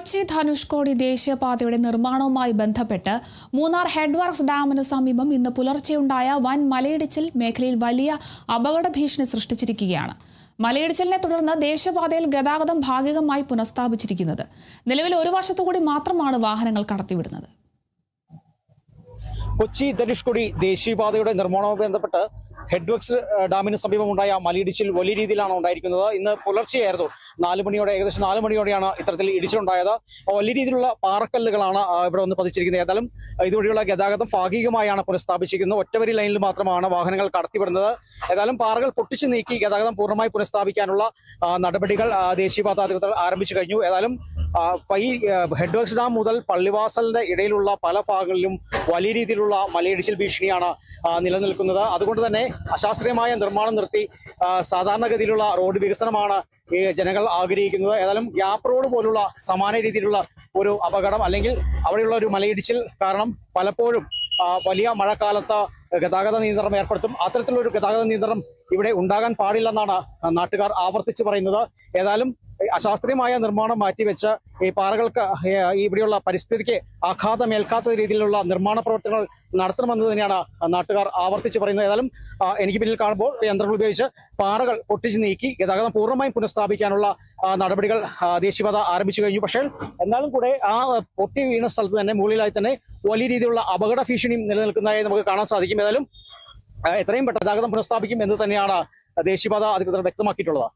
കൊച്ചി ധനുഷ്കോടി ദേശീയപാതയുടെ നിർമ്മാണവുമായി ബന്ധപ്പെട്ട് മൂന്നാർ ഹെഡ്വർക്സ് ഡാമിന് സമീപം ഇന്ന് പുലർച്ചെയുണ്ടായ വൻ മലയിടിച്ചിൽ മേഖലയിൽ വലിയ അപകട ഭീഷണി സൃഷ്ടിച്ചിരിക്കുകയാണ്. മലയിടിച്ചിലിനെ തുടർന്ന് ദേശീയപാതയിൽ ഗതാഗതം ഭാഗികമായി പുനഃസ്ഥാപിച്ചിരിക്കുന്നത്. നിലവിൽ ഒരു വശത്തുകൂടി മാത്രമാണ് വാഹനങ്ങൾ കടത്തിവിടുന്നത്. കൊച്ചി ധനുഷ്കോടി ദേശീയപാതയുടെ നിർമ്മാണവുമായി ബന്ധപ്പെട്ട് ഹെഡ്വർക്സ് ഡാമിന് സമീപമുണ്ടായ മലയിടിച്ചിൽ വലിയ രീതിയിലാണ് ഉണ്ടായിരിക്കുന്നത്. ഇന്ന് പുലർച്ചെയായിരുന്നു ഏകദേശം 4 മണിയോടെയാണ് ഇത്തരത്തിൽ ഇടിച്ചിലുണ്ടായത്. വലിയ രീതിയിലുള്ള പാറക്കല്ലുകളാണ് ഇവിടെ വന്ന് പതിച്ചിരിക്കുന്നത്. ഏതായാലും ഇതുവഴിയുള്ള ഗതാഗതം ഭാഗികമായാണ് പുനഃസ്ഥാപിച്ചിരിക്കുന്നത്. ഒറ്റവരി ലൈനിൽ മാത്രമാണ് വാഹനങ്ങൾ കടത്തിവിടുന്നത്. ഏതായാലും പാറകൾ പൊട്ടിച്ചു നീക്കി ഗതാഗതം പൂർണ്ണമായി പുനഃസ്ഥാപിക്കാനുള്ള നടപടികൾ ദേശീയപാത അധികൃതർ ആരംഭിച്ചു കഴിഞ്ഞു. ഏതായാലും ഈ ഹെഡ്വർക്സ് ഡാം മുതൽ പള്ളിവാസലിന്റെ ഇടയിലുള്ള പല ഭാഗങ്ങളിലും വലിയ രീതിയിലുള്ള മലയിടിച്ചിൽ ഭീഷണിയാണ് നിലനിൽക്കുന്നത്. അതുകൊണ്ട് തന്നെ അശാസ്ത്രീയമായ നിർമ്മാണം നിർത്തി സാധാരണഗതിയിലുള്ള റോഡ് വികസനമാണ് ഈ ജനങ്ങൾ ആഗ്രഹിക്കുന്നത്. ഏതായാലും ഗ്യാപ്പ് റോഡ് പോലുള്ള സമാന രീതിയിലുള്ള ഒരു അപകടം അല്ലെങ്കിൽ അവിടെയുള്ള ഒരു മലയിടിച്ചിൽ കാരണം പലപ്പോഴും വലിയ മഴക്കാലത്ത് ഗതാഗത നിയന്ത്രണം ഏർപ്പെടുത്തും. അത്തരത്തിലുള്ള ഒരു ഗതാഗത നിയന്ത്രണം ഇവിടെ ഉണ്ടാകാൻ പാടില്ലെന്നാണ് നാട്ടുകാർ ആവർത്തിച്ച് പറയുന്നത്. ഏതായാലും അശാസ്ത്രീയമായ നിർമ്മാണം മാറ്റിവെച്ച് ഈ പാറകൾക്ക് ഇവിടെയുള്ള പരിസ്ഥിതിക്ക് ആഘാതമേൽക്കാത്ത രീതിയിലുള്ള നിർമ്മാണ പ്രവർത്തനങ്ങൾ നടത്തണമെന്ന് തന്നെയാണ് നാട്ടുകാർ ആവർത്തിച്ച് പറയുന്നത്. ഏതായാലും എനിക്ക് പിന്നിൽ കാണുമ്പോൾ യന്ത്രങ്ങൾ ഉപയോഗിച്ച് പാറകൾ പൊട്ടിച്ച് നീക്കി ഗതാഗതം പൂർണ്ണമായും പുനഃസ്ഥാപിക്കാനുള്ള നടപടികൾ ദേശീയപാത ആരംഭിച്ചു കഴിഞ്ഞു. പക്ഷേ എന്നാലും കൂടെ ആ പൊട്ടി വീണ സ്ഥലത്ത് തന്നെ മുകളിലായി തന്നെ വലിയ രീതിയിലുള്ള അപകട ഭീഷണിയും നിലനിൽക്കുന്നതായി നമുക്ക് കാണാൻ സാധിക്കും. ഏതായാലും എത്രയും പെട്ടെന്ന് ഗതാഗതം പുനഃസ്ഥാപിക്കും എന്ന് തന്നെയാണ് ദേശീയപാത അധികൃതർ വ്യക്തമാക്കിയിട്ടുള്ളത്.